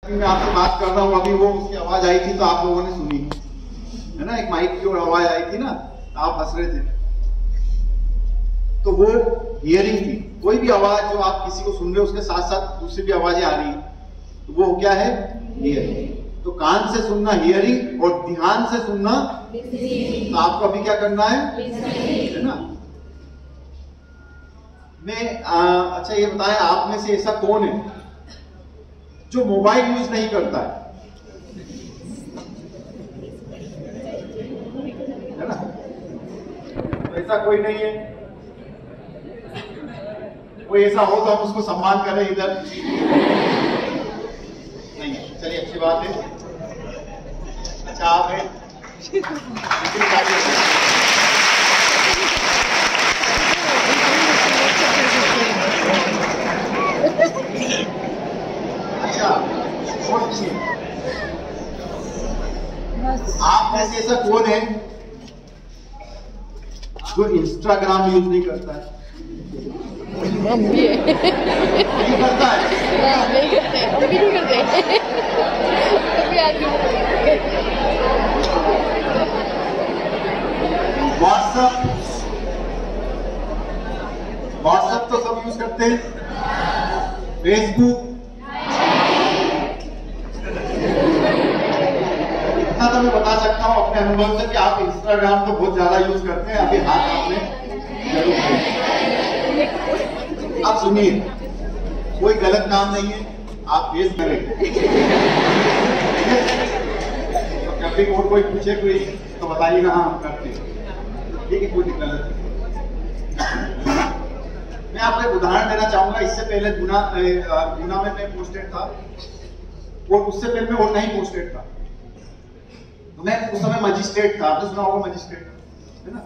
मैं आपसे बात कर रहा हूँ, अभी वो उसकी आवाज आई थी तो आप लोगों ने सुनी है ना, एक माइक की आवाज आई थी ना, आप हंस रहे थे, तो वो हियरिंग थी। कोई भी आवाज जो आप किसी को सुन रहे हो उसके साथ साथ दूसरी भी आवाजें आ रही है, तो वो क्या है? हियरिंग। तो कान से सुनना हियरिंग और ध्यान से सुनना लिसनिंग। तो आपको अभी क्या करना है ना? अच्छा ये बताएं, आप में से ऐसा कौन है जो मोबाइल यूज नहीं करता है ना? तो ऐसा कोई नहीं है। कोई ऐसा हो तो हम उसको सम्मान करें इधर। नहीं, चलिए अच्छी बात है। अच्छा आप हैं, अच्छा आप में से ऐसा कौन है जो इंस्टाग्राम यूज नहीं करता है? नहीं करता है? नहीं करते, हम भी नहीं करते। व्हाट्सएप तो सब यूज करते हैं। फेसबुक, इतना तो मैं बता सकता हूं अपने अनुभव से कि आप इंस्टाग्राम तो बहुत ज्यादा यूज करते हैं। अभी हाथ आपने जरूर किया। आप सुनिए, कोई गलत काम नहीं है, आप फेस करें। तो जब भी कोई पूछे कोई तो बताइएगा हाँ हम करते हैं, ठीक है, कोई गलत नहीं। मैं आपको एक उदाहरण देना चाहूंगा। इससे पहले गुना में मैं पोस्टेड था और उससे पहले मैं और नहीं पोस्टेड था। तो मैं उस समय मजिस्ट्रेट था, आपने सुना होगा मजिस्ट्रेट है ना?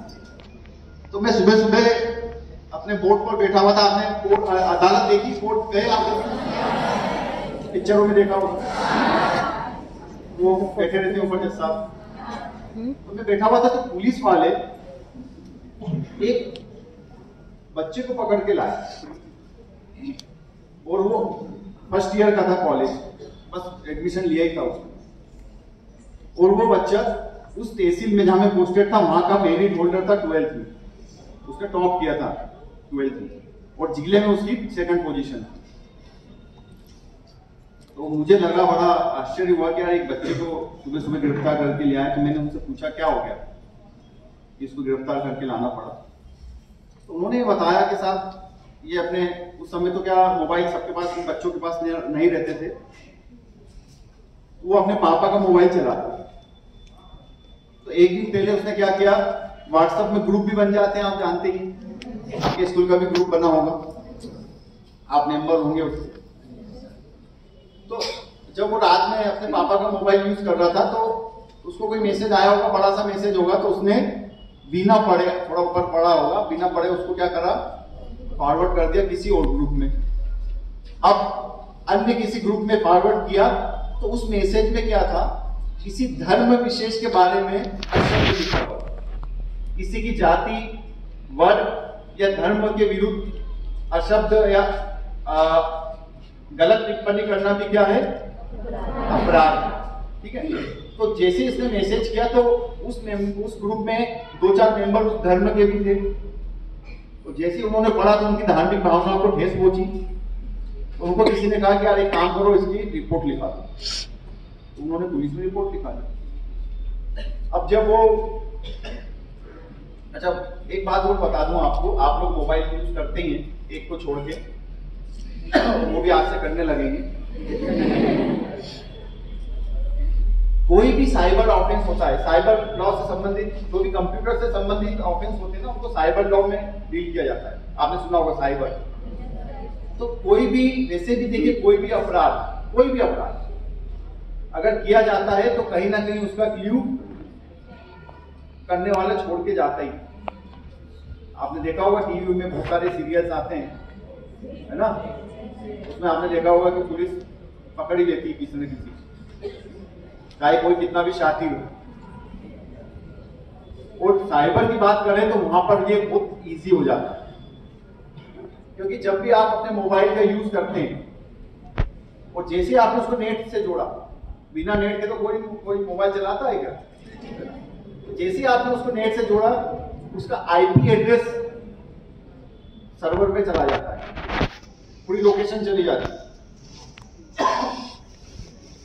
तो मैं सुबह सुबह अपने बोर्ड पर बैठा हुआ था। आपने अदालत देखी, कोर्ट गए आपने पिक्चरों में देखा होगा, वो बैठे रहते ऊपर जज साहब। तो मैं बैठा हुआ था तो पुलिस वाले एक बच्चे को पकड़ के लाए और वो फर्स्ट ईयर का था कॉलेज, बस एडमिशन लिया ही था उसने। और वो बच्चा उस तहसील में जहां में पोस्टेड था वहां का मेरिट होल्डर था 12th में, उसने टॉप किया था 12th में और जिले में उसकी सेकंड पोजीशन। तो मुझे लगा, बड़ा आश्चर्य हुआ कि यार एक बच्चे को सुबह सुबह गिरफ्तार करके ले आया। तो मैंने उनसे पूछा क्या हो गया, इसको गिरफ्तार करके लाना पड़ा। तो उन्होंने बताया कि साहब ये अपने उस समय तो क्या मोबाइल सबके पास, बच्चों के पास नहीं रहते थे, वो अपने पापा का मोबाइल चलाता। तो एक दिन पहले उसने क्या किया, व्हाट्सएप में ग्रुप भी बन जाते हैं, आप जानते ही, आपके स्कूल का भी ग्रुप बना होगा, आप मेंबर होंगे उससे। तो जब वो रात में अपने पापा का मोबाइल यूज कर रहा था तो उसको कोई मैसेज आया होगा, बड़ा सा मैसेज होगा, तो उसने बिना पढ़े, थोड़ा ऊपर पढ़ा होगा, बिना पढ़े उसको क्या करा, फॉरवर्ड कर दिया किसी और ग्रुप में। अब अन्य किसी ग्रुप में फॉरवर्ड किया तो उस मैसेज में क्या था, किसी धर्म विशेष के बारे में अशब्द लिखा हुआ, किसी की जाति, वर्ग या धर्म के विरुद्ध अशब्द या गलत टिप्पणी करना भी क्या है, अपराध, ठीक है। तो जैसे इसने मैसेज किया तो उस ग्रुप में 2-4 मेंबर उस धर्म के भी थे। तो जैसे उन्होंने पढ़ा तो उनकी धार्मिक भावनाओं को ठेस पहुंची। तो उनको किसी ने कहा कि यार एक काम करो, इसकी रिपोर्ट लिखा दो। तो उन्होंने पुलिस में रिपोर्ट लिखा दी। अब जब वो, अच्छा एक बात और बता दूं आपको, आप लोग मोबाइल यूज करते ही हैं, एक को छोड़ के, वो भी आज से करने लगेंगे। कोई भी साइबर ऑफेंस होता है, साइबर लॉ से संबंधित, जो भी कंप्यूटर से संबंधित ऑफेंस होते हैं ना, उनको साइबर लॉ में डील किया जाता है। आपने सुना होगा साइबर। तो कोई भी, वैसे भी देखिए, कोई भी अपराध अगर किया जाता है तो कहीं ना कहीं उसका क्ल्यू करने वाला छोड़ के जाता ही। आपने देखा होगा टीवी में बहुत सारे सीरियल्स आते हैं, है ना, उसमें आपने देखा होगा कि पुलिस पकड़ ही लेती है किसी न किसी, चाहे कोई कितना भी शातिर हो। और साइबर की बात करें तो वहां पर ये बहुत इजी हो जाता है, क्योंकि जब भी आप अपने मोबाइल का यूज करते हैं और जैसे आपने उसको नेट से जोड़ा, बिना नेट के तो कोई मोबाइल चलाता है क्या? जैसे ही आपने उसको नेट से जोड़ा, उसका आईपी एड्रेस सर्वर पे चला जाता है, पूरी लोकेशन चली जाती है।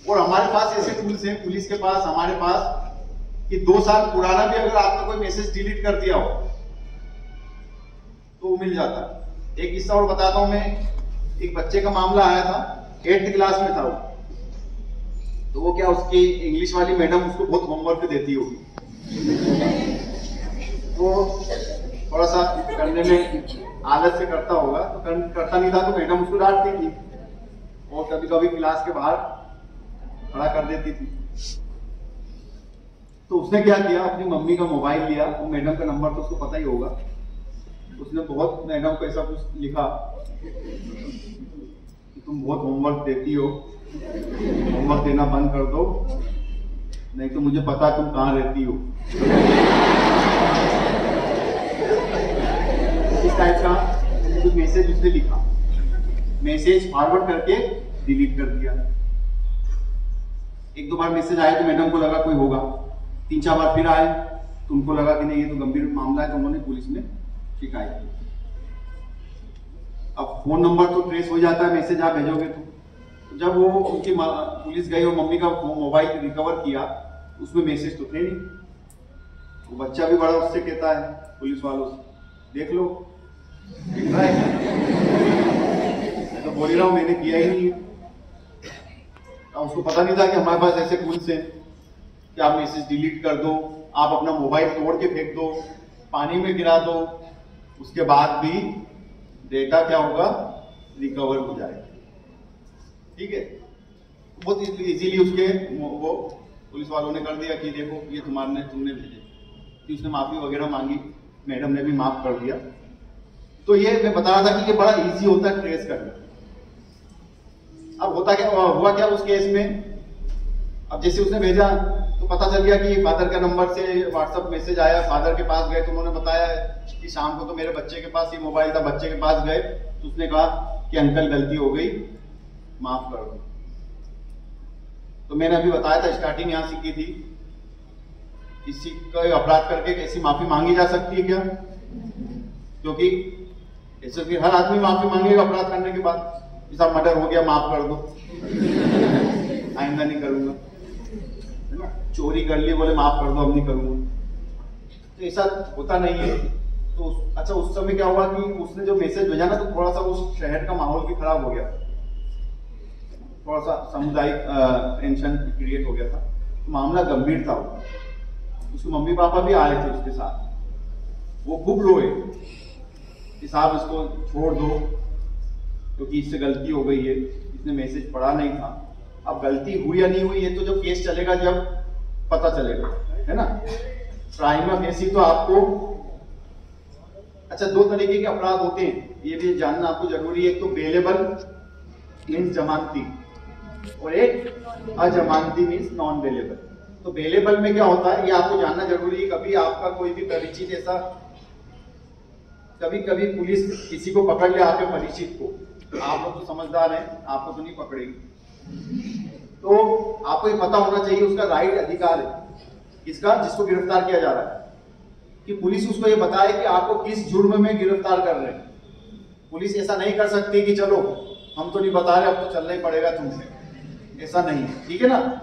और हमारे पास ऐसे टूल्स हैं, पुलिस के पास, हमारे पास, कि 2 साल पुराना भी अगर आपने कोई मैसेज डिलीट कर दिया हो तो मिल जाता है। एक किस्सा और बताता हूं मैं। एक बच्चे का मामला आया था, 8th क्लास में था वो। तो वो क्या, उसकी इंग्लिश वाली मैडम उसको बहुत होमवर्क देती होगी, तो थोड़ा सा करने में आलस से करता होगा, तो करता नहीं था, तो मैडम उसको डांटती थी और कभी कभी क्लास के बाहर खड़ा कर देती थी। तो उसने क्या किया, अपनी मम्मी का मोबाइल लिया, वो मैडम का नंबर तो उसको पता ही होगा, उसने बहुत मैडम को ऐसा कुछ लिखा कि तुम बहुत होमवर्क देती हो, होमवर्क देना बंद कर दो, नहीं तो मुझे पता तुम कहाँ रहती हो। इस टाइप का कुछ मैसेज उसने लिखा, मैसेज फॉरवर्ड करके डिलीट कर दिया। 1-2 बार मैसेज आया तो मैडम को लगा कोई होगा, 3-4 बार फिर आए तो उनको लगा कि नहीं ये तो गंभीर मामला है, तो उन्होंने पुलिस में शिकायत की। अब फोन नंबर तो ट्रेस हो जाता है, मैसेज आप भेजोगे तो जब वो उनकी पुलिस गई और मम्मी का मोबाइल रिकवर किया, उसमें मैसेज तो थे नहीं। वो बच्चा भी बड़ा उससे कहता है पुलिस वालों से, देख लो दिख रहा है, मैं तो बोल रहा हूं मैंने किया ही नहीं है। उसको पता नहीं था कि हमारे पास ऐसे टूल्स हैं कि आप मैसेज डिलीट कर दो, आप अपना मोबाइल तोड़ के फेंक दो, पानी में गिरा दो, उसके बाद भी डेटा क्या होगा, रिकवर हो जाएगा। ठीक है, बहुत इजीली उसके वो पुलिस वालों ने कर दिया कि देखो ये तुमने भेजे, कि उसने माफी वगैरह मांगी, मैडम ने भी माफ कर दिया। तो ये मैं बता रहा था कि ये बड़ा इजी होता है ट्रेस करना। अब हुआ क्या उस केस में, अब जैसे उसने भेजा तो पता चल गया कि फादर का नंबर से व्हाट्सएप मैसेज आया, फादर के पास गए तो उन्होंने बताया कि शाम को तो मेरे बच्चे के पास ये मोबाइल था, बच्चे के पास गए तो उसने कहा कि अंकल गलती हो गई, माफ कर दो। तो मैंने अभी बताया था, स्टार्टिंग यहां सीखी थी, किसी का अपराध करके ऐसी माफी मांगी जा सकती है क्या? क्योंकि ऐसे फिर हर आदमी माफी मांगेगा अपराध करने के बाद, जैसा मर्डर हो गया माफ कर दो, आइंदा नहीं करूंगा, है ना, चोरी कर ली बोले माफ कर दो अब नहीं करूंगा, तो ऐसा होता नहीं है। तो अच्छा उस समय क्या हुआ कि उसने जो मैसेज भेजा ना, तो थोड़ा सा उस शहर का माहौल भी खराब हो गया, थोड़ा सा सामुदायिक टेंशन क्रिएट हो गया था, तो मामला गंभीर था। उसके मम्मी पापा भी आए थे उसके साथ, वो खूब रोए कि साहब इसको छोड़ दो क्योंकि इससे गलती हो गई है, इसने मैसेज पढ़ा नहीं था। अब गलती हुई या नहीं हुई ये तो जब केस चलेगा जब पता चलेगा, है ना। प्राइमा फेसी तो आपको, अच्छा 2 तरीके के अपराध होते हैं, ये भी जानना आपको जरूरी है। एक तो बेलेबल मीन्स जमानती, और एक अजमानती मीन्स नॉन बेलेबल। तो बेलेबल में क्या होता है ये आपको जानना जरूरी है। कभी आपका कोई भी परिचित ऐसा, कभी कभी पुलिस किसी को पकड़ ले, आपके परिचित को, आप लोग तो समझदार हैं, आपको तो नहीं पकड़ेगी, तो आपको ये पता होना चाहिए उसका राइट अधिकार है, किसका, जिसको गिरफ्तार किया जा रहा है, कि पुलिस उसको ये बताए कि आपको किस जुर्म में गिरफ्तार कर रहे हैं। पुलिस ऐसा नहीं कर सकती कि चलो हम तो नहीं बता रहे, अब तो चलना ही पड़ेगा तुमसे, ऐसा नहीं, ठीक है ना।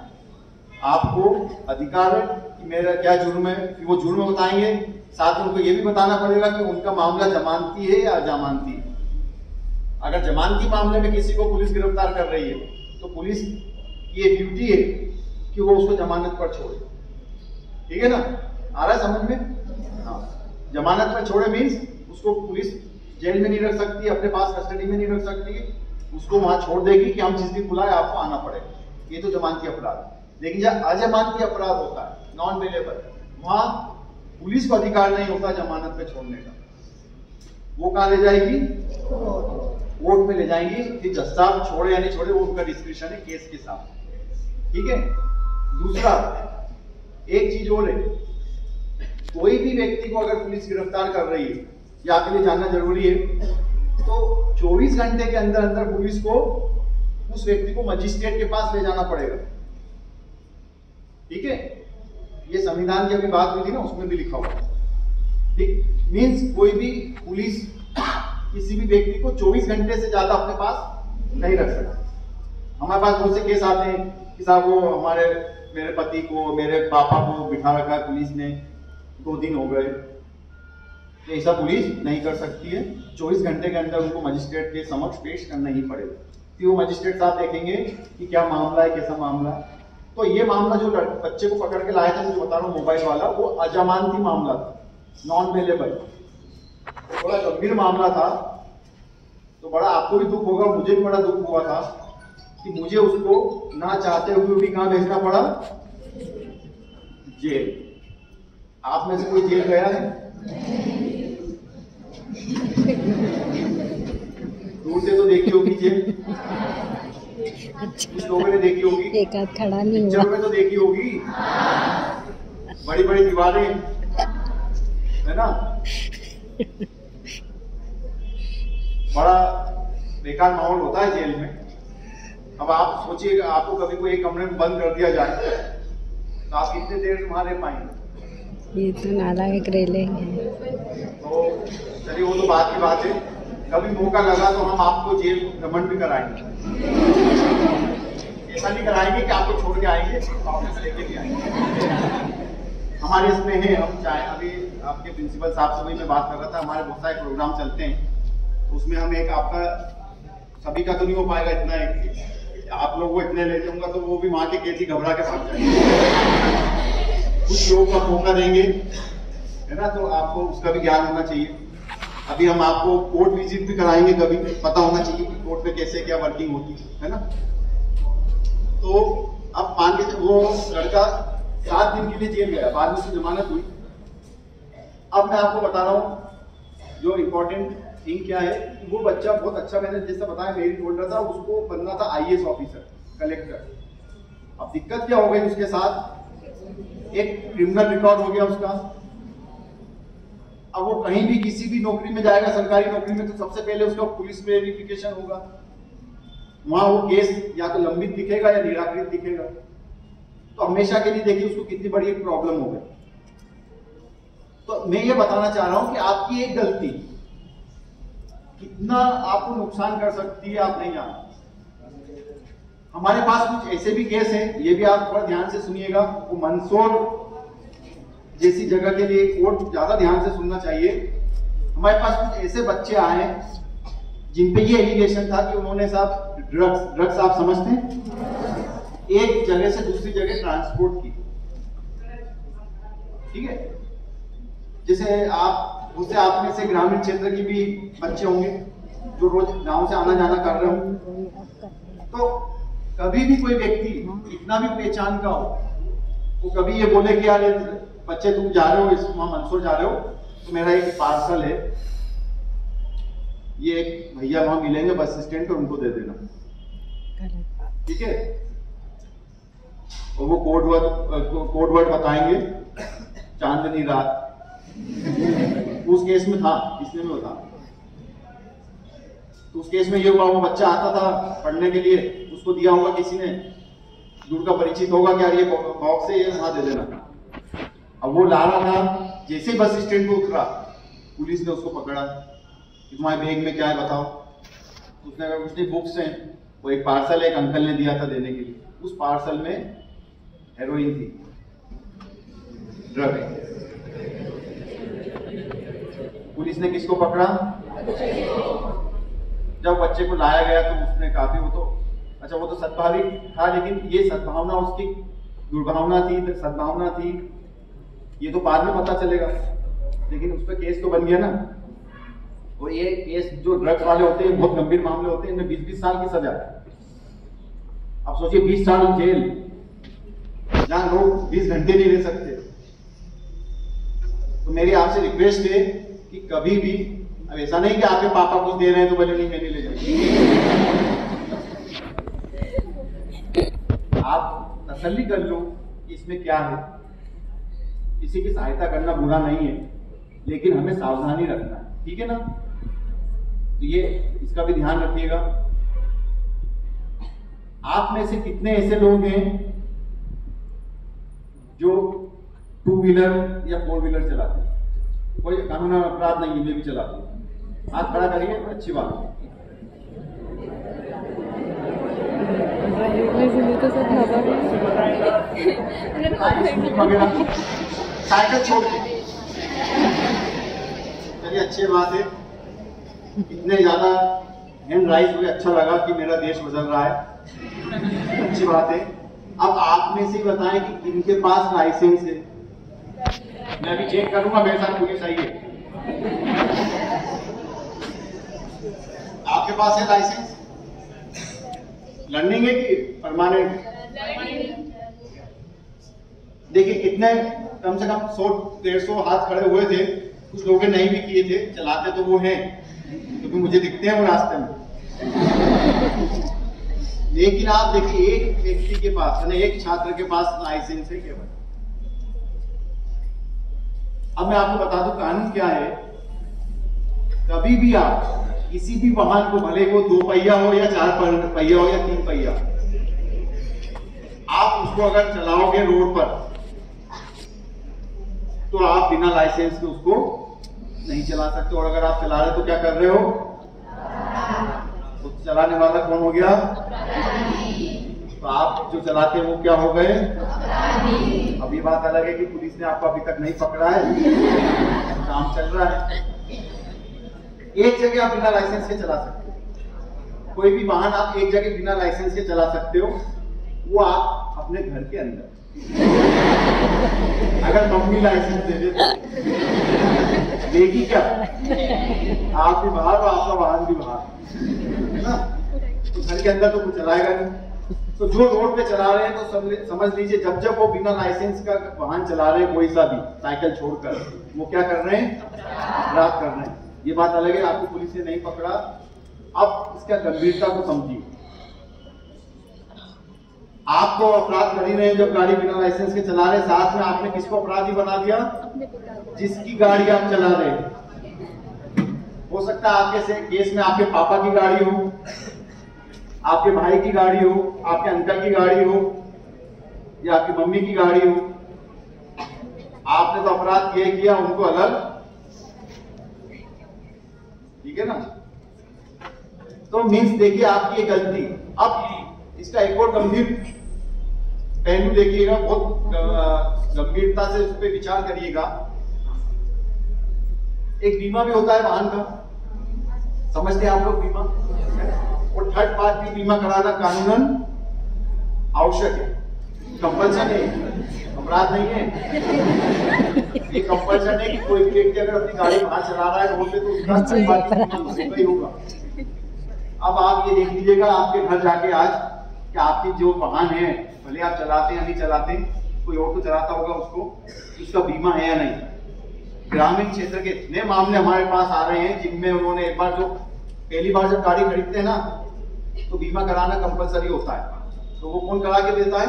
आपको अधिकार है कि मेरा क्या जुर्म है, कि वो जुर्म बताएंगे, साथ में उनको ये भी बताना पड़ेगा कि उनका मामला जमानती है या अजमानती है। अगर जमानती मामले में किसी को पुलिस गिरफ्तार कर रही है तो पुलिस की ये ड्यूटी है कि वो उसको जमानत पर छोड़े, ठीक है ना, आ रहा है समझ में। हाँ, जमानत पर छोड़े मीन्स उसको पुलिस जेल में नहीं रख सकती, अपने पास कस्टडी में नहीं रख सकती, उसको वहां छोड़ देगी कि हम जिस दिन बुलाए आपको आना पड़ेगा, ये तो जमानती अपराध। लेकिन जब अजमानती अपराध होता है, नॉन बेलेबल, वहां पुलिस को अधिकार नहीं होता जमानत पे छोड़ने का। वो कहां ले जाएगी, कोर्ट में ले जाएंगी, कि जज साहब छोड़े या नहीं छोड़े वो उनका डिस्क्रिप्शन है केस के साथ, ठीक है। दूसरा एक चीज और है, कोई भी व्यक्ति को अगर पुलिस गिरफ्तार कर रही है, या आपके लिए जानना जरूरी है, तो 24 घंटे के अंदर अंदर पुलिस को उस व्यक्ति को मजिस्ट्रेट के पास ले जाना पड़ेगा। ठीक है, ये संविधान की अभी बात हुई थी ना, उसमें भी लिखा हुआ। ठीक, मीन्स कोई भी पुलिस किसी भी व्यक्ति को 24 घंटे से ज्यादा अपने पास नहीं रख सकती। हमारे पास बहुत से केस आते हैं कि साहब वो मेरे पति को, मेरे पापा को बिठा रखा है पुलिस ने, 2 दिन हो गए। तो ऐसा पुलिस नहीं कर सकती है। 24 घंटे के अंदर उनको मजिस्ट्रेट के समक्ष पेश करना ही पड़ेगा। फिर वो मजिस्ट्रेट साहब देखेंगे कि क्या मामला है, कैसा मामला है। तो ये मामला जो बच्चे को पकड़ के लाया था, मुझे बता रहा हूँ मोबाइल वाला, वो अजमानती मामला था, नॉन बेलेबल, बड़ा गंभीर मामला था। तो बड़ा आपको भी दुख होगा, मुझे भी बड़ा दुख हुआ था कि मुझे उसको ना चाहते हुए भी कहाँ भेजना पड़ा, जेल। आप में से कोई जेल गया है? दूर से तो देखी होगी जेल, कुछ लोगों ने देखी होगी, एक हाथ खड़ा नहीं हुआ, पिक्चर में तो देखी होगी, बड़ी बड़ी दीवारें, है ना। बड़ा बेकार माहौल होता है जेल में। अब आप सोचिए, आपको कभी कोई एक कमरे में बंद कर दिया जाए तो आप कितने देर वहां रह पाएंगे? ये तो नालायक रेलिंग है। तो चलिए वो तो बात की बात है। कभी मौका लगा तो हम आपको जेल भ्रमण भी कराएंगे। ऐसा नहीं कराएंगे कि आपको छोड़ के आएंगे, वापस लेके भी आएंगे। हमारे इसमें है, हम चाहे अभी आपके प्रिंसिपल साहब से भी मैं बात कर रहा था, हमारे बहुत सारे प्रोग्राम चलते हैं, उसमें हम एक आपका, सभी का तो नहीं हो पाएगा इतना, एक आप लोगों को इतने ले जाऊंगा तो वो भी वहां के कैदी घबरा के भाग जाएंगे। कुछ लोगों का मौका देंगे, है ना, तो आपको उसका भी ज्ञान होना चाहिए। अभी हम आपको कोर्ट विजिट भी कराएंगे, कभी पता होना चाहिए कि कोर्ट में कैसे क्या वर्किंग होती है ना। तो अब मान के वो लड़का 7 दिन के लिए जेल गया, बाद में उसकी जमानत हुई। अब मैं आपको बता रहा हूँ जो इम्पोर्टेंट थिंग क्या है, वो बच्चा बहुत अच्छा, मैंने जैसा बताया मेरिट होल्डर था, उसको बनना था IAS ऑफिसर, कलेक्टर। अब दिक्कत क्या हो गई उसके साथ, एक क्रिमिनल रिकॉर्ड हो गया उसका। अब वो कहीं भी किसी भी नौकरी में जाएगा, सरकारी नौकरी में, तो सबसे पहले उसका पुलिस वेरिफिकेशन होगा। वहां वो केस या तो लंबित दिखेगा या निराकृत दिखेगा। तो हमेशा के लिए देखिए उसको कितनी बड़ी एक प्रॉब्लम हो गई। तो मैं ये बताना चाह रहा हूं कि आपकी एक गलती कितना आपको नुकसान कर सकती है, आप नहीं जानते। हमारे पास कुछ ऐसे भी केस हैं, ये भी आप थोड़ा ध्यान से सुनिएगा। वो मंदसौर जैसी जगह के लिए कोर्ट ज्यादा ध्यान से सुनना चाहिए। हमारे पास कुछ ऐसे बच्चे आए जिन पे ये एलिगेशन था कि उन्होंने साहब ड्रग्स आप समझते हैं, एक जगह से दूसरी जगह ट्रांसपोर्ट की। ठीक है, जैसे आप में से ग्रामीण क्षेत्र की भी बच्चे होंगे जो रोज गांव से आना जाना कर रहे हो। तो कभी भी कोई व्यक्ति इतना भी पहचान का हो, वो कभी ये बोले कि यार बच्चे तुम जा रहे हो वहां मंदसौर जा रहे हो, तो मेरा एक पार्सल है, ये एक भैया वहां मिलेंगे बस स्टैंड पर, उनको दे देना। ठीक है, और वो कोड वर्ड बताएंगे, चांदनी रात। उस केस में था, इसमें में था। तो उस केस में ये हुआ, वो बच्चा आता था पढ़ने के लिए, उसको दिया होगा किसी ने, दूर का परिचित होगा कि यार ये बॉक्स है, ये वहां दे देना। अब वो ला रहा था, जैसे बस स्टैंड पे उतरा, पुलिस ने उसको पकड़ा कि तुम्हारे बैग में क्या है बताओ। तो उसने कहा कुछ नहीं, बुक्स हैं। वो एक पार्सल एक अंकल ने दिया था देने के लिए, उस पार्सल में हेरोइन थी, ड्रग। पुलिस ने किसको पकड़ा? जब बच्चे को लाया गया तो उसने काफी, वो तो सद्भाविक था, लेकिन ये सद्भावना उसकी दुर्भावना थी, सद्भावना थी, ये तो बाद में पता चलेगा, लेकिन उस पर केस तो बन गया ना। और ये केस जो ड्रग्स वाले होते हैं बहुत गंभीर मामले होते हैं, इनमें 20-20 साल की सजा है। अब सोचिए 20 साल जेल, जहां लोग 20 घंटे नहीं रह सकते। तो मेरी आपसे रिक्वेस्ट है कि कभी भी, अब ऐसा नहीं कि आपके पापा कुछ दे रहे हैं तो बोले नहीं मैंने ले जाए, आप तसल्ली कर लो कि इसमें क्या है। किसी की सहायता करना बुरा नहीं है, लेकिन हमें सावधानी रखना है, ठीक है ना। तो ये इसका भी ध्यान रखिएगा। आप में से कितने ऐसे लोग हैं जो 2 व्हीलर या 4 व्हीलर चलाते हैं? कोई कानूनी अपराध नहीं, मैं भी चलाता हूँ। हाथ खड़ा करिए, अच्छी बात है। साइकिल छोड़ के चलिए, अच्छी बात है। इतने ज्यादा हैंड राइज हुए, अच्छा लगा कि मेरा देश बदल रहा है, अच्छी बात है। अब आप में से बताएं कि इनके पास लाइसेंस है। मैं अभी चेक करूंगा, मेरे साथ पुलिस आई है। आपके पास है लाइसेंस? लर्निंग है कि परमानेंट? देखिए कितने, कम से कम 100-150 हाथ खड़े हुए थे। कुछ लोगों ने नहीं भी किए थे, चलाते तो वो हैं, क्योंकि मुझे दिखते हैं वो रास्ते में। लेकिन आप देखिए, एक व्यक्ति के पास, यानी एक छात्र के पास लाइसेंस है केवल। अब मैं आपको बता दूं कानून क्या है। कभी भी आप किसी भी वाहन को, भले वो 2 पहिया हो या 4 पहिया हो या 3 पहिया, आप उसको अगर चलाओगे रोड पर तो आप बिना लाइसेंस के उसको नहीं चला सकते। और अगर आप चला रहे तो क्या कर रहे हो? तो चलाने वाला कौन हो गया? तो आप जो चलाते हैं वो क्या हो गए? अब ये बात अलग है कि पुलिस ने आपको अभी तक नहीं पकड़ा है, काम चल रहा है। एक जगह आप बिना लाइसेंस के चला सकते हो, कोई भी वाहन आप एक जगह बिना लाइसेंस के चला सकते हो, वो आप अपने घर के अंदर। अगर मम्मी लाइसेंस दे दे देगी क्या? आप भी बाहर और आपका वाहन भी बाहर, है ना? तो घर के अंदर तो कुछ चलाएगा नहीं। तो जो रोड पे चला रहे हैं तो समझ लीजिए, जब वो बिना लाइसेंस का वाहन चला रहे हैं, कोई सा भी साइकिल छोड़कर, वो क्या कर रहे हैं? अपराध कर रहे हैं। ये बात अलग है, आपको पुलिस ने नहीं पकड़ा। अब इसका गंभीरता को समझिए। आपको अपराध कर ही रहे हैं जब गाड़ी बिना लाइसेंस के चला रहे, साथ में आपने किसको अपराधी बना दिया? जिसकी गाड़ी आप चला रहे हैं। हो सकता है आपके से केस में आपके पापा की गाड़ी हो, आपके भाई की गाड़ी हो, आपके अंकल की गाड़ी हो, या आपकी मम्मी की गाड़ी हो। आपने तो अपराध किया, उनको अलग, ठीक है ना? तो मीन्स देखिए आपकी ये गलती। अब इसका एक और गंभीर पहलू देखिएगा, बहुत गंभीरता से उस पर विचार करिएगा। एक बीमा भी होता है वाहन का, समझते हैं आप लोग बीमा? और थर्ड पार्टी बीमा कराना कानूनन आवश्यक है, कंपल्सन है, अपराध नहीं है। ये कंपल्सन है कि कोई भी व्यक्ति अगर अपनी गाड़ी बाहर चला रहा है रोड पे तो उसका थर्ड पार्टी बीमा ही होगा। अब आप ये देख लीजिएगा आपके घर जाके आज कि आपकी जो वाहन है, भले आप चलाते या नहीं चलाते, कोई और तो चलाता होगा उसको, उसका बीमा है या नहीं। ग्रामीण क्षेत्र के इतने मामले हमारे पास आ रहे हैं जिनमें उन्होंने एक बार, जो पहली बार जब गाड़ी खरीदते हैं ना, तो बीमा कराना कंपलसरी होता है। तो वो कौन करा के देता है?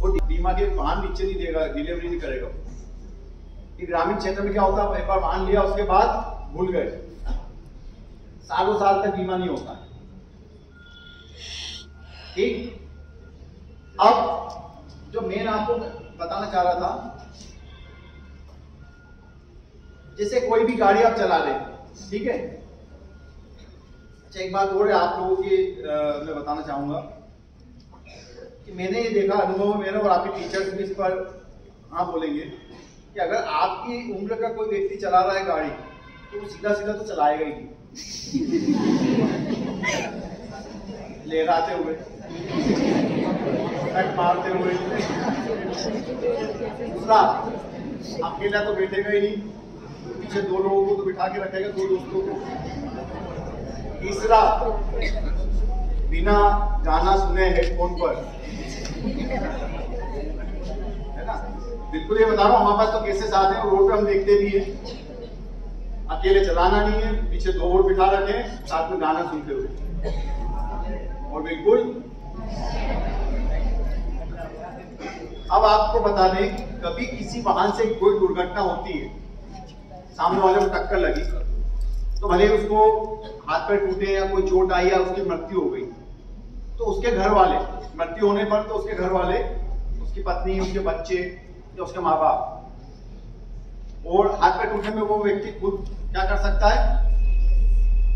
वो बीमा के वाहन नीचे नहीं देगा, डिलीवरी नहीं करेगा। कि ग्रामीण क्षेत्र में क्या होता है, एक बार वाहन लिया उसके बाद भूल गए, सालों साल तक बीमा नहीं होता है। ठीक, अब जो मेन आपको बताना चाह रहा था, जैसे कोई भी गाड़ी आप चला रहे हैं, ठीक है? अच्छा, एक बात और आप लोगों की मैं बताना चाहूंगा कि मैंने ये देखा, अनुभव है मेरा, और आपके टीचर्स भी इस पर हाँ बोलेंगे कि अगर आपकी उम्र का कोई व्यक्ति चला रहा है गाड़ी, तो वो सीधा सीधा तो चलाएगा ही नहीं, लहराते हुए, मारते हुए। दूसरा, अकेला तो बैठेगा ही नहीं, पीछे 2 लोगों को तो बिठा के रखेगा, 2 दोस्तों को। तीसरा, बिना गाना सुने हेडफोन पर, है ना? बिल्कुल ये बता रहा हूँ, हमारे पास तो केसेस आते हैं, रोड पे हम देखते भी हैं। अकेले चलाना नहीं है, पीछे 2 और बिठा रखे, साथ में गाना सुनते हुए, और बिल्कुल। अब आपको बता दें, कभी किसी वाहन से कोई दुर्घटना होती है, सामने वाले को टक्कर लगी, तो भले उसको हाथ पैर टूटे या कोई चोट आई या उसकी मृत्यु हो गई, तो उसके घर वाले, मृत्यु होने पर तो उसके घर वाले, उसकी पत्नी, उसके बच्चे या उसके माँ बाप, और हाथ पैर टूटने में वो व्यक्ति खुद क्या कर सकता है,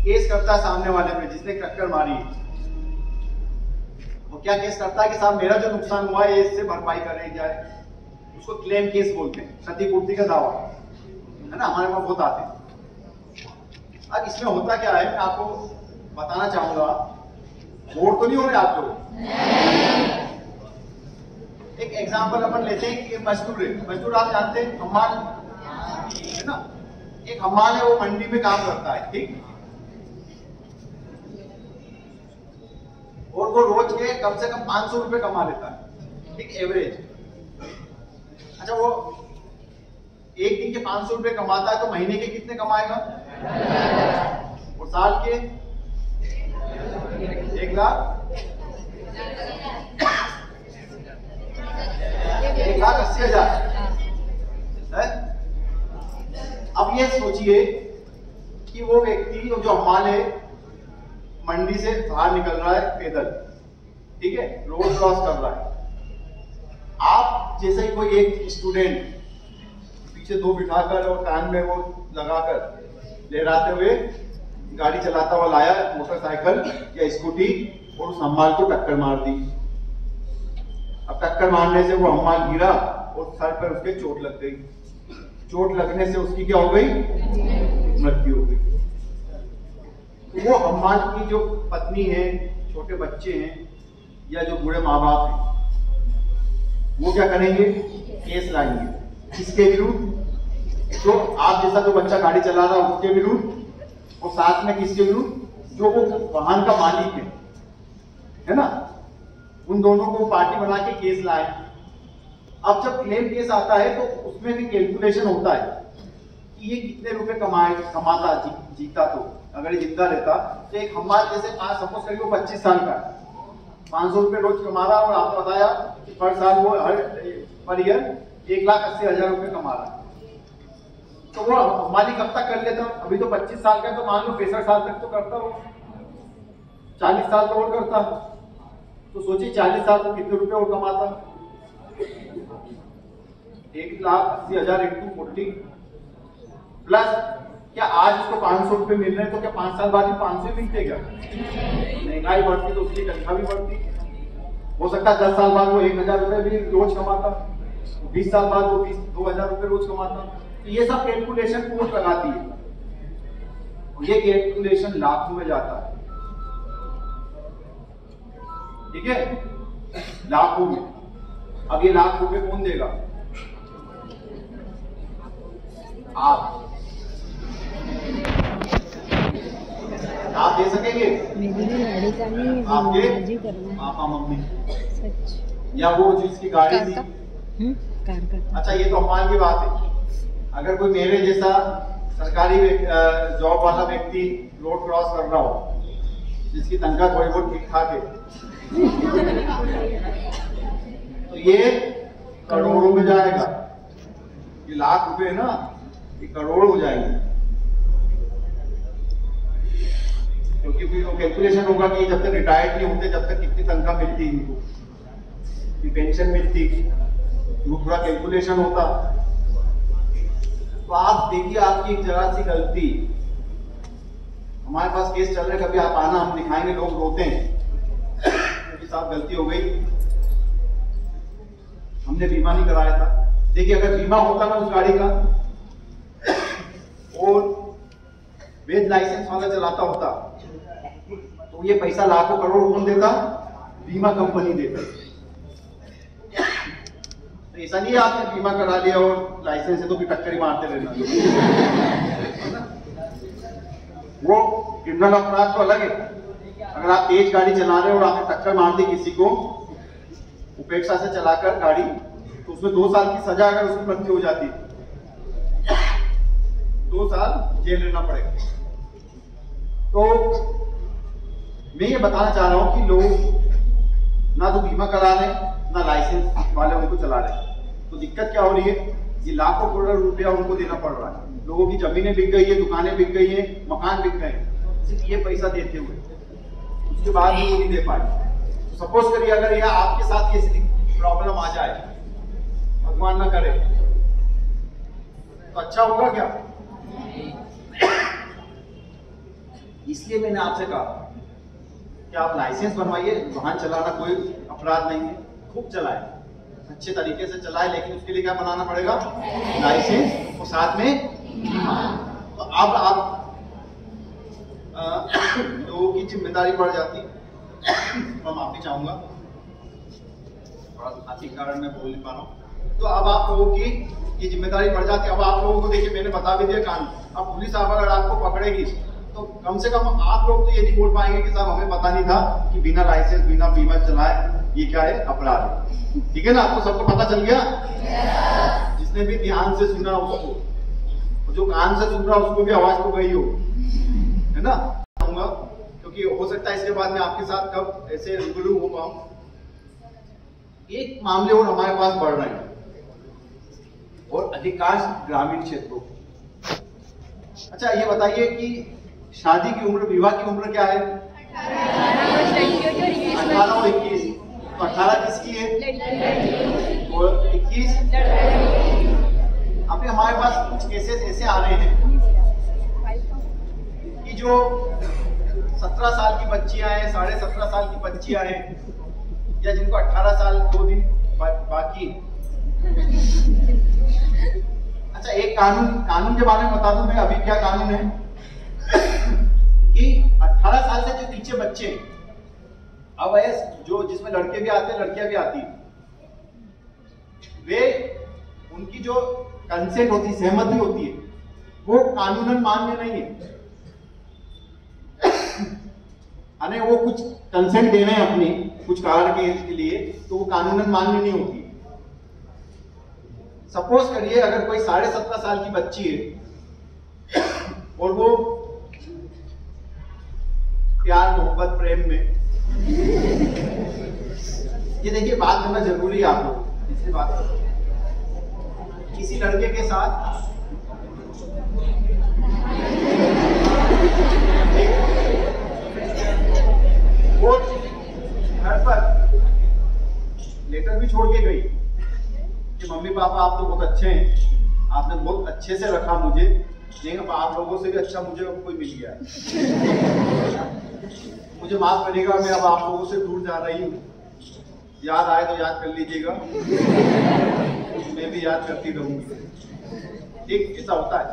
केस करता है सामने वाले पे जिसने टक्कर मारी। वो क्या केस करता है कि साहब मेरा जो नुकसान हुआ है इससे भरपाई कराई जाए। उसको क्लेम केस बोलते हैं, क्षतिपूर्ति का दावा, है ना, हमारे पास बहुत आते हैं। अब इसमें होता क्या है, मैं आपको बताना चाहूंगा, बोर तो नहीं हो रहे आप लोग। एक एग्जांपल अपन लेते हैं कि मजदूर आप जानते हैं, हमाल है ना, एक हमाल है, वो मंडी में काम करता है, ठीक, और वो रोज के कम से कम 500 रुपए कमा लेता है, ठीक, एवरेज। अच्छा, वो एक दिन के 500 रुपए कमाता है तो महीने के कितने कमाएगा, और साल के 1,80,000 है। अब ये सोचिए कि वो व्यक्ति जो हमाल है मंडी से बाहर निकल रहा है पैदल, ठीक है, रोड क्रॉस कर रहा है। आप जैसे ही कोई एक स्टूडेंट पीछे दो बिठाकर और कान में वो लगाकर लहराते हुए गाड़ी चलाता हुआ लाया, मोटरसाइकिल या स्कूटी, और उस हम्माल को टक्कर मार दी। अब टक्कर मारने से वो हम्माल गिरा और सर पर उसके चोट लग गई। चोट लगने से उसकी क्या हो गई, मृत्यु हो गई। तो वो हम्माल की जो पत्नी है, छोटे बच्चे हैं या जो बूढ़े माँ बाप हैं, वो क्या करेंगे, केस लाएंगे। किसके विरुद्ध, जो आप जैसा जो बच्चा गाड़ी चला रहा है उसके विरुद्ध, और साथ में किसके विरुद्ध, जो वो वाहन का मालिक है ना, उन दोनों को पार्टी बना के केस लाए। अब जब क्लेम केस आता है तो उसमें भी कैलकुलेशन होता है कि ये कितने रुपए कमाता जीता, तो अगर ये जिंदा रहता तो एक हमारे जैसे सपोज करिए वो 25 साल का 500 रुपए रोज कमा रहा, और आपने बताया कि पर साल वो पर ईयर 1,80,000 रुपए कमा रहा, तो वो हमारी कब तक कर लेता। अभी तो 25 साल का, तो मान लो 65 साल तक तो करता, वो 40 साल तो और करता, तो सोचिए 40 साल तो कितने रुपए और कमाता, 1,80,000 × 40 प्लस, क्या आज उसको 500 रुपए मिल रहे हैं तो क्या 5 साल बाद भी 500 मिलते क्या, महंगाई बढ़ती तो उसकी तनख्वाह भी बढ़ती। हो सकता है 10 साल बाद वो 1,000 रुपए भी रोज कमाता, 20 साल बाद वो 2,000 रुपए रोज कमाता। तो ये सब कैलकुलेशन कोर्ट लगाती है, और ये कैलकुलेशन लाखों में जाता है, ठीक है, लाखों में। अब ये लाख रुपए कौन देगा, आप दे सकेंगे, मेरी गाड़ी का नहीं, आपके पापा मम्मी, या वो जिसकी गाड़ी थी, कार का। अच्छा, ये तो हमारे की बात है। अगर कोई मेरे जैसा सरकारी जॉब वाला व्यक्ति रोड क्रॉस कर रहा हो, जिसकी तनख्वाह थोड़ी बहुत ठीक ठाक है, तो ये करोड़ों में जाएगा। ये लाख रुपए है ना, ये करोड़ हो जाएंगे, क्योंकि फिर वो कैलकुलेशन होगा कि जब तक रिटायर्ड नहीं होते तब तक कितनी तनख्वाह मिलती इनको, पेंशन मिलती, वो पूरा कैलकुलेशन होता। तो आप देखिए, आपकी एक जरा सी गलती, हमारे पास केस चल रहे, कभी आप आना, हम दिखाएंगे, लोग रोते हैं क्योंकि साहब गलती हो गई, हमने बीमा नहीं कराया था। देखिए, अगर बीमा होता ना उस गाड़ी का, और वैध लाइसेंस वाला चलाता होता, तो ये पैसा लाखों करोड़ कौन देता, बीमा कंपनी देता। तो ऐसा नहीं है आपने बीमा करा लिया और लाइसेंस से तो भी टक्कर ही मारते रहना। वो क्रिमिनल अपराध तो अलग है। अगर आप तेज गाड़ी चला रहे हो और आपने टक्कर मार दी किसी को उपेक्षा से चलाकर गाड़ी, तो उसमें 2 साल की सजा, अगर उसकी मृत्यु हो जाती 2 साल जेल रहना पड़ेगा। तो मैं ये बताना चाह रहा हूं कि लोग ना तो बीमा करा रहे, ना लाइसेंस वाले उनको चला रहे। तो दिक्कत क्या हो रही है, ये लाखों करोड़ रुपया उनको देना पड़ रहा है। लोगों की जमीनें बिक गई है, दुकानें बिक गई है, मकान बिक गए, सिर्फ ये पैसा देते हुए, उसके बाद भी वो नहीं दे पाए। तो सपोज करिए अगर यह आपके साथ ये प्रॉब्लम आ जाए, भगवान ना करे, तो अच्छा होगा क्या? इसलिए मैंने आपसे कहा कि आप लाइसेंस बनवाइए। वाहन चलाना कोई अपराध नहीं है, खूब चलाए, अच्छे तरीके से चलाए, लेकिन उसके लिए क्या बनाना पड़ेगा? लाइसेंस और साथ में बीमा। तो अब आप लोगों की जिम्मेदारी बढ़ जाती। मैं माफी चाहूंगा, थोड़ा आर्थिक कारण मैं बोल नहीं पा रहा हूँ। तो अब आप लोगों की ये जिम्मेदारी बढ़ जाती है। अब आप लोगों को देखिए, मैंने बता भी दिया कानून। अब पुलिस आप अगर आपको पकड़ेगी तो कम से कम आप लोग तो ये नहीं बोल पाएंगे कि साहब हमें पता नहीं था कि बिना लाइसेंस बिना बीमा चलाए ये क्या है, अपराध है। ठीक है ना? आपको सबको पता चल गया? जिसने भी ध्यान से सुना उसको, जो कान से सुन रहा उसको भी आवाज तो गई हो, है ना? कहूंगा क्योंकि हो सकता है इसके बाद में आपके साथ कब ऐसे रूबरू हो पाऊं। एक मामले और हमारे पास बढ़ रहे हैं, और अधिकांश ग्रामीण क्षेत्रों। अच्छा ये बताइए कि शादी की उम्र, विवाह की उम्र क्या है? 18 और 21। तो 18 किसकी है? और 21? अभी हमारे पास कुछ केसेस ऐसे आ रहे हैं कि जो 17 साल की बच्चियां हैं, 17.5 साल की बच्चियां हैं, या जिनको 18 साल 2 दिन बाकी। अच्छा एक कानून के बारे में बता दूं मैं, अभी क्या कानून है कि 18 साल से जो नीचे बच्चे, अवयस्क, जो जिसमें लड़के भी आते हैं लड़कियां भी आती, वे उनकी जो कंसेंट होती है, सहमति होती है, वो कानूनन मान्य नहीं है। अने वो कुछ कंसेंट दे रहे हैं अपनी कुछ कारण के लिए, तो वो कानूनन मान्य नहीं होती। सपोज करिए अगर कोई 17.5 साल की बच्ची है और वो प्यार मोहब्बत प्रेम में, ये देखिए बात करना जरूरी है आप लोग, इसलिए बात करो, किसी लड़के के साथ वो घर पर लेटर भी छोड़ के गई कि मम्मी पापा आप तो बहुत अच्छे हैं, आपने बहुत अच्छे से रखा मुझे, लेकिन आप लोगों से भी अच्छा मुझे कोई मिल गया है, मुझे माफ करिएगा, मैं अब आप लोगों से दूर जा रही हूँ, याद आए तो याद कर लीजिएगा, मैं भी याद करती रहूंगी। ठीक, ऐसा होता है।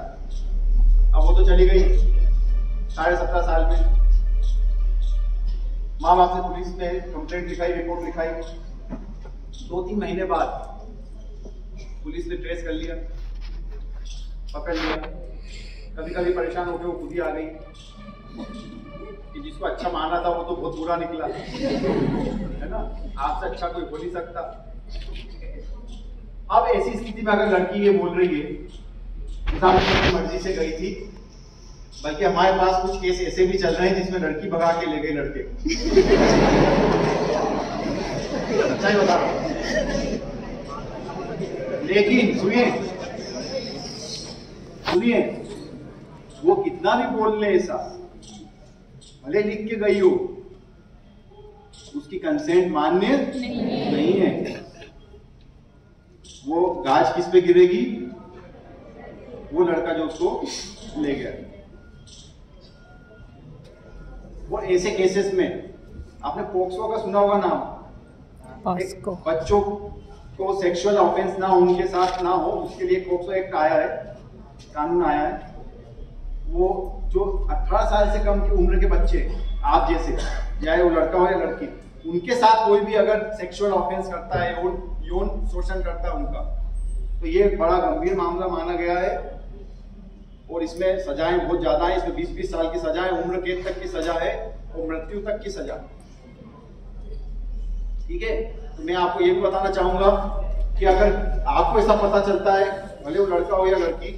अब वो तो चली गई 17.5 साल में, माँ बाप से पुलिस में कंप्लेंट लिखाई, रिपोर्ट लिखाई, 2-3 महीने बाद पुलिस ने ट्रेस कर लिया, पकड़ लिया। कभी कभी परेशान होकर वो खुद ही आ गई कि जिसको अच्छा माना था वो तो बहुत बुरा निकला, है ना? आपसे अच्छा कोई बोल नहीं सकता। अब ऐसी स्थिति में अगर लड़की ये बोल रही है अपनी मर्जी से गई थी, बल्कि हमारे पास कुछ केस ऐसे भी चल रहे हैं जिसमें लड़की भगा के ले गई लड़के, सच्चाई बता रहा हूं। लेकिन सुनिए, वो कितना भी बोल ले ऐसा, भले लिख के गई हो, उसकी कंसेंट मान्य नहीं है। वो गाज किस पे गिरेगी? वो लड़का जो उसको ले गया। वो ऐसे केसेस में आपने पोक्सो का सुना होगा नाम, बच्चों को सेक्सुअल ऑफेंस ना उनके साथ ना हो, उसके लिए पोक्सो एक्ट आया है, कानून आया है। वो जो 18 साल से कम की उम्र के बच्चे, आप जैसे, चाहे वो लड़का हो या लड़की, उनके साथ कोई भी अगर सेक्सुअल ऑफेंस करता है, यौन शोषण करता है उनका, तो ये बड़ा गंभीर मामला माना गया है और इसमें सजाएं बहुत ज्यादा है। इसमें 20-20 साल की सजा है, उम्र कैद तक की सजा है और मृत्यु तक की सजा। ठीक है, तो मैं आपको ये भी बताना चाहूंगा कि अगर आपको ऐसा पता चलता है, भले वो लड़का हो या लड़की,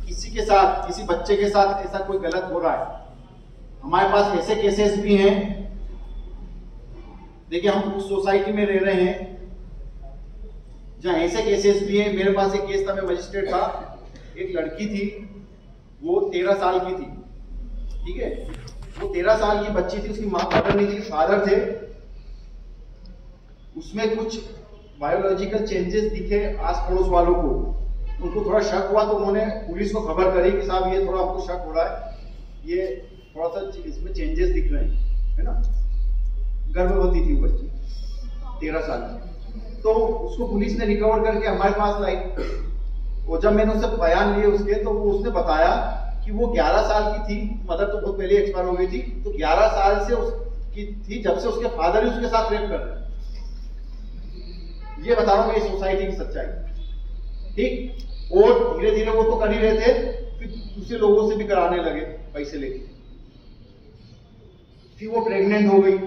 किसी के साथ, किसी बच्चे के साथ ऐसा कोई गलत हो रहा है, हमारे पास ऐसे केसेस भी हैं। देखिए हम उस सोसाइटी में रह रहे हैं जहाँ ऐसे केसेस भी है। मेरे पास एक केस था, मैं मजिस्ट्रेट था, एक लड़की थी, वो 13 साल की थी, ठीक है, वो 13 साल की बच्ची थी, उसकी माँ मदर नहीं थी, फादर थे। उसमें कुछ बायोलॉजिकल चेंजेस दिखे आस पड़ोस वालों को, उनको थोड़ा शक हुआ तो उन्होंने पुलिस को खबर करी कि साहब ये थोड़ा हमको शक हो रहा है, ये थोड़ा सा इसमें चेंजेस दिख रहे हैं, है ना। गर्भवती थी वो बच्ची 13 साल की, तो उसको पुलिस ने रिकवर करके हमारे पास लाई। और जब मैंने उससे बयान लिए उसके, तो वो उसने बताया कि वो 11 साल की थी, मदर तो बहुत पहले एक्सपायर हो गई थी, तो 11 साल से उसकी थी जब से उसके फादर ही उसके साथ रेप कर रहे हैं। ये बता रहा हूं मैं, सोसाइटी की सच्चाई, ठीक। और धीरे धीरे वो तो कर ही रहे थे, फिर दूसरे लोगों से भी कराने लगे पैसे लेके, फिर वो प्रेग्नेंट हो गई।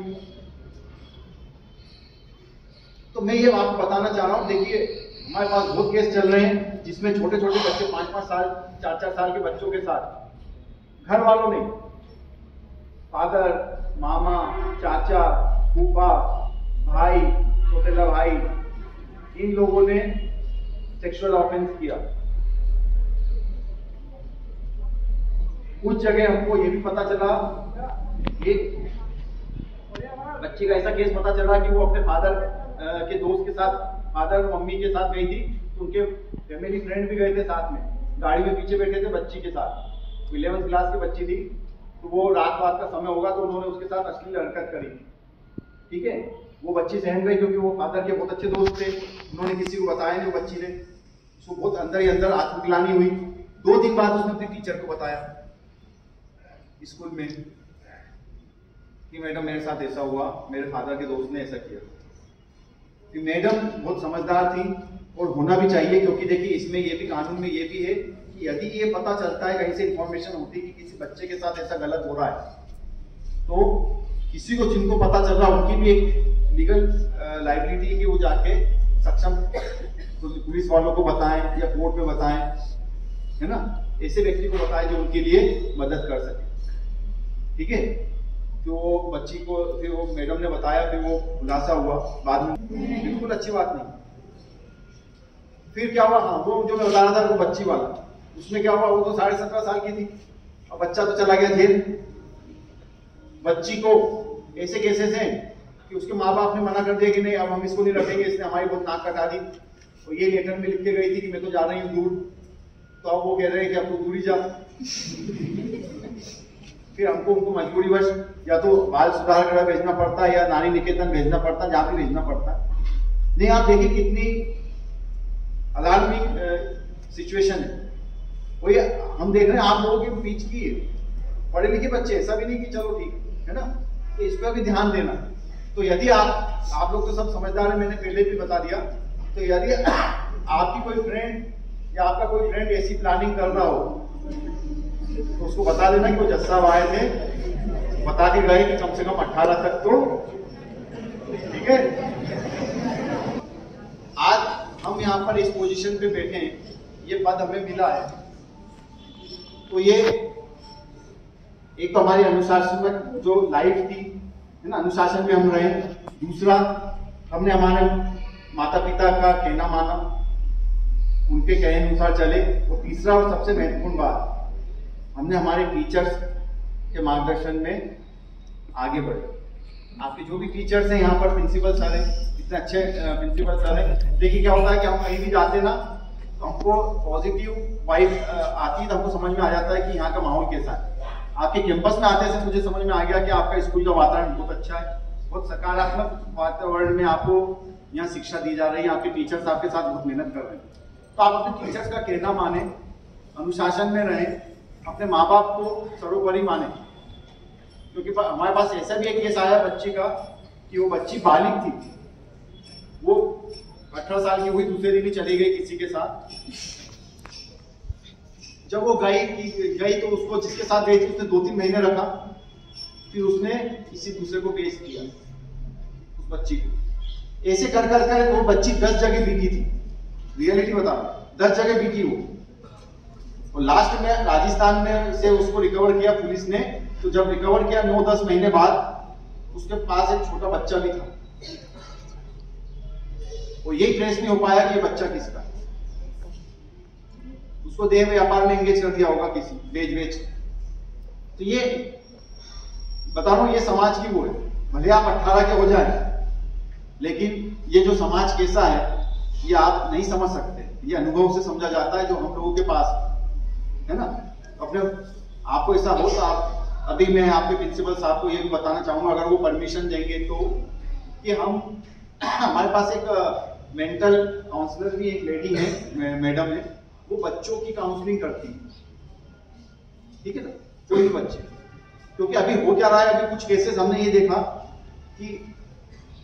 तो मैं ये आपको बताना चाह रहा हूं, देखिए हमारे पास बहुत केस चल रहे हैं जिसमें छोटे छोटे बच्चे 5-5 साल 4-4 साल के बच्चों के साथ घर वालों ने, फादर, मामा, चाचा, फूफा, भाई, चौथेला भाई, इन लोगों ने सेक्सुअल ऑफेंस किया। कुछ जगह हमको ये भी पता चला, एक बच्ची का ऐसा केस पता चला कि वो अपने फादर के दोस्त के साथ, फादर और मम्मी के साथ गई थी, तो उनके फैमिली फ्रेंड भी गए थे साथ में, गाड़ी में पीछे बैठे थे बच्ची के साथ। 11th क्लास की बच्ची थी, तो वो रात का समय होगा, तो उन्होंने उसके साथ अश्लील हरकत करी, ठीक है। वो बच्ची सहम गई क्योंकि वो फादर के बहुत अच्छे दोस्त थे, उन्होंने किसी को बताया नहीं। वो बच्ची ने, उसको बहुत अंदर ही अंदर आत्मग्लानि हुई। 2 दिन बाद उसने अपने टीचर को बताया स्कूल में कि मैडम मेरे साथ ऐसा हुआ, मेरे फादर के दोस्त ने ऐसा किया। कि मैडम बहुत समझदार थी, और होना भी चाहिए, क्योंकि देखिए इसमें ये भी, कानून में ये भी है कि यदि ये पता चलता है, कहीं से इंफॉर्मेशन होती है कि किसी बच्चे के साथ ऐसा गलत हो रहा है, तो किसी को, जिनको पता चल रहा है, उनकी भी एक लीगल लाइबिलिटी है कि वो जाके सक्षम पुलिस वालों को बताएं या कोर्ट में बताएं, है ना, ऐसे व्यक्ति को बताएं जो उनके लिए मदद कर सके, ठीक है। तो वो बच्ची को फिर वो मैडम ने बताया, फिर वो खुलासा हुआ बाद में, बिल्कुल अच्छी बात नहीं। फिर क्या हुआ, हाँ, वो जो मैं बता रहा था वो बच्ची वाला, उसमें क्या हुआ, वो तो 17.5 साल की थी, और बच्चा तो चला गया जेल। बच्ची को ऐसे केसेस हैं कि उसके माँ बाप ने मना कर दिया कि नहीं अब हम इसको नहीं रखेंगे, इसने हमारी बहुत नाक कटा दी, और ये लेटर में लिख के गई थी कि मैं तो जा रही हूँ दूर, तो अब वो कह रहे हैं कि अब तो दूर ही जा। फिर हमको उनको मजबूरीवश या तो बाल सुधार गृह भेजना पड़ता है या नारी निकेतन भेजना पड़ता है, जहाँ भी भेजना पड़ता है। नहीं, आप देखिए कितनी अलार्मिंग सिचुएशन है। वही हम देख रहे हैं आप लोगों के बीच की पढ़े लिखे बच्चे, ऐसा भी नहीं कि चलो ठीक है ना, तो इस पर भी ध्यान देना। तो यदि आप लोग तो सब समझदार हैं, मैंने पहले भी बता दिया, तो यदि आपकी कोई फ्रेंड या आपका कोई फ्रेंड ऐसी प्लानिंग कर रहा हो, तो उसको बता देना कि वो जज साहब आए थे, बता के गए कि कम से कम 18 तक तो, ठीक है। आज हम यहाँ पर इस पोजीशन पे बैठे हैं, ये पद हमें मिला है, तो ये एक तो हमारी अनुशासन में जो लाइफ थी, है ना, अनुशासन में हम रहे। दूसरा, हमने हमारे माता पिता का कहना माना, उनके कहे अनुसार चले। और तीसरा और सबसे महत्वपूर्ण बात, हमने हमारे टीचर्स के मार्गदर्शन में आगे बढ़े। आपके जो भी टीचर्स हैं यहाँ पर, प्रिंसिपल सर हैं, इतने अच्छे प्रिंसिपल सर हैं। देखिए क्या होता है कि हम कहीं भी जाते ना, तो हमको पॉजिटिव वाइब आती है, तो हमको समझ में आ जाता है कि यहाँ का माहौल कैसा है। आपके कैंपस में आते से मुझे समझ में आ गया कि आपका स्कूल का वातावरण बहुत अच्छा है, बहुत सकारात्मक वातावरण में आपको यहाँ शिक्षा दी जा रही है, आपके टीचर्स आपके साथ बहुत मेहनत कर रहे हैं। तो आप अपने टीचर्स का कहना माने, अनुशासन में रहें, अपने माँ बाप को सर्वोपरि माने। क्योंकि हमारे पास ऐसा भी एक केस आया बच्ची का कि वो बच्ची बालिग थी, वो 18 साल की हुई, दूसरे दिन ही चली गई किसी के साथ। जब वो गई तो उसको जिसके साथ गई थी उसने 2-3 महीने रखा, फिर उसने किसी दूसरे को पेश किया उस बच्ची को। ऐसे कर कर वो बच्ची 10 जगह बिकी थी, रियलिटी बता रहा हूं, 10 जगह बिकी वो। और लास्ट में राजस्थान में से उसको रिकवर किया पुलिस ने। तो जब रिकवर किया 9-10 महीने बाद, उसके पास एक छोटा बच्चा भी था। वो यही ट्रेस नहीं हो पाया कि ये बच्चा किसका है। उसको देह व्यापार में एंगेज कर दिया होगा किसी बेच। तो ये बता रहा हूं, ये समाज की वो है। भले आप 18 के हो जाए, लेकिन ये जो समाज कैसा है ये आप नहीं समझ सकते। ये अनुभव से समझा जाता है जो हम लोगों के पास है ना। अपने आपको ऐसा हो तो आप, अभी मैं आपके प्रिंसिपल साहब को ये भी बताना चाहूंगा, अगर वो परमिशन देंगे तो, कि हम हमारे पास एक मेंटल काउंसलर भी एक लेडी है, मैडम है, वो बच्चों की काउंसलिंग करती है, ठीक है ना, कोई भी बच्चे। क्योंकि अभी हो क्या रहा है, अभी कुछ केसेस हमने ये देखा कि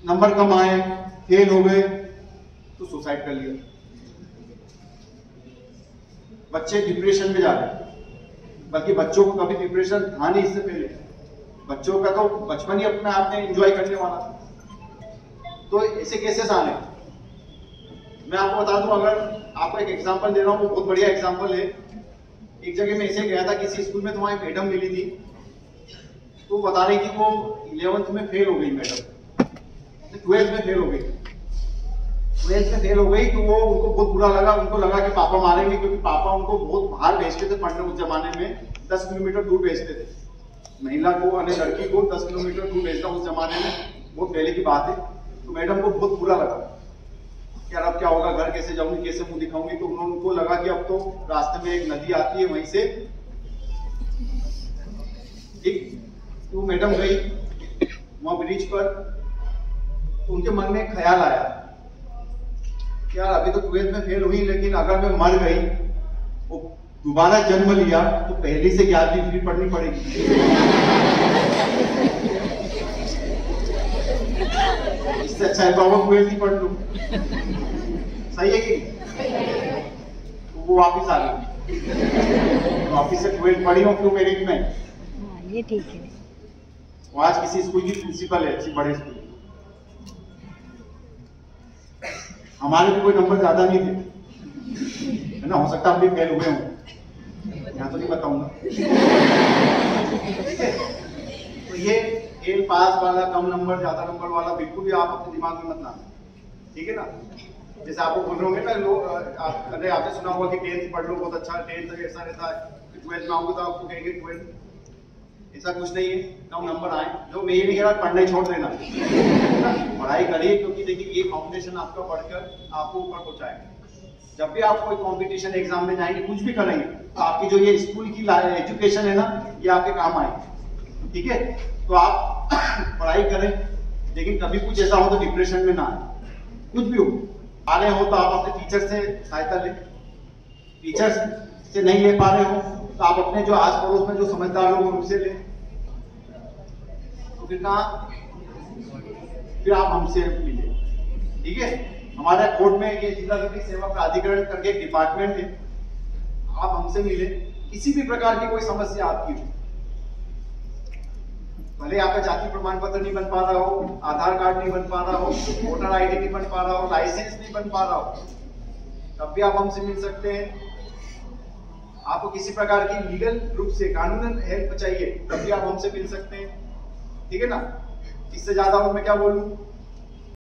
नंबर कम आए, फेल हो गए तो सुसाइड कर लिया, बच्चे डिप्रेशन में जा रहे हैं। बल्कि बच्चों को कभी डिप्रेशन था नहीं इससे पहले, बच्चों का तो बचपन ही अपने आप में एंजॉय करने वाला था। तो ऐसे केसेस आ रहे हैं। मैं आपको बता दूं, अगर आपको एक एग्जांपल दे रहा हूं, वो बहुत बढ़िया एग्जांपल है। एक जगह में ऐसे गया था, किसी स्कूल में, तो वहां मैडम मिली थी, तो बता रही थी वो 11th में फेल हो गई मैडम, 12th में फेल हो गई। 12th में फेल हो गई तो वो उनको बहुत बुरा लगा, उनको लगा कि पापा मारेंगे, क्योंकि पापा उनको बहुत बाहर भेजते थे पढ़ने। उस जमाने में 10 किलोमीटर दूर भेजते थे महिला को, अन्य लड़की को 10 किलोमीटर दूर भेजना उस जमाने में बहुत पहले की बात है। तो मैडम को बहुत बुरा लगा, यार अब क्या होगा, घर कैसे जाऊंगी, कैसे मुंह दिखाऊंगी। तो उनको लगा कि अब तो रास्ते में एक नदी आती है, वहीं से ठीक। तो मैडम गई वहां ब्रिज पर, तो उनके मन में एक ख्याल आया, यार अभी तो 12th में फेल हुई, लेकिन अगर मैं मर गई, वो दोबारा जन्म लिया, तो पहली से 11वीं फिर पढ़नी पड़ेगी। इससे अच्छा है बाबा 12th ही पढ़ लूं। सही है कि तो वो वापिस आ गई, वापिस से 12th पढ़ी हूँ क्यों मेरिट में। हाँ, ये ठीक है। वो आज किसी स्कूल की प्रिंसिपल है, अच्छी बड़े स्कूल। हमारे भी कोई नंबर ज्यादा नहीं थे, है ना, हो सकता हम भी फेल हुए हों, यहाँ तो नहीं बताऊंगा। तो ये फेल पास वाला, कम नंबर ज्यादा नंबर वाला बिल्कुल भी आप अपने दिमाग में मत लाना, ठीक है ना। जैसे आपको बोल रहे होंगे ना लोग, अरे आपने सुना होगा कि 10th पढ़ लो बहुत अच्छा, 10th ऐसा रहता है, 12th में आओगे तो आपको कहेंगे 12th। ऐसा कुछ नहीं है, कम नंबर आए, जो मैं ये नहीं कह रहा पढ़ना ही छोड़ देना, पढ़ाई करिए, क्योंकि देखिए ये फाउंडेशन आपका पढ़कर आपको ऊपर पहुंचाएगा। जब भी आप कोई कंपटीशन एग्जाम में जाएंगे, कुछ भी करेंगे, तो आपकी जो ये स्कूल की एजुकेशन है ना, ये आपके काम आएगी, ठीक है। तो आप पढ़ाई करें, लेकिन कभी कुछ ऐसा हो तो डिप्रेशन में ना आए। कुछ भी हो, आ रहे हो तो आप अपने टीचर से सहायता लें, टीचर्स से नहीं ले पा रहे हो तो आप अपने जो आस पड़ोस में जो समझदार लोग उनसे लें। तो फिर कहा, फिर आप हमसे मिले, ठीक है। हमारे कोर्ट में ये जिला विधिक सेवा प्राधिकरण करके एक डिपार्टमेंट है, आप हमसे मिले, किसी भी प्रकार की कोई समस्या आपकी हो, भले आपका जाति प्रमाण पत्र नहीं बन पा रहा हो, आधार कार्ड नहीं बन पा रहा हो, वोटर आईडी नहीं बन पा रहा हो, लाइसेंस नहीं बन पा रहा हो, तब भी आप हमसे मिल सकते हैं। आपको किसी प्रकार की लीगल रूप से कानूनन हेल्प चाहिए, तब भी आप हमसे मिल सकते हैं, ठीक है ना। इससे ज्यादा और मैं क्या बोलूं।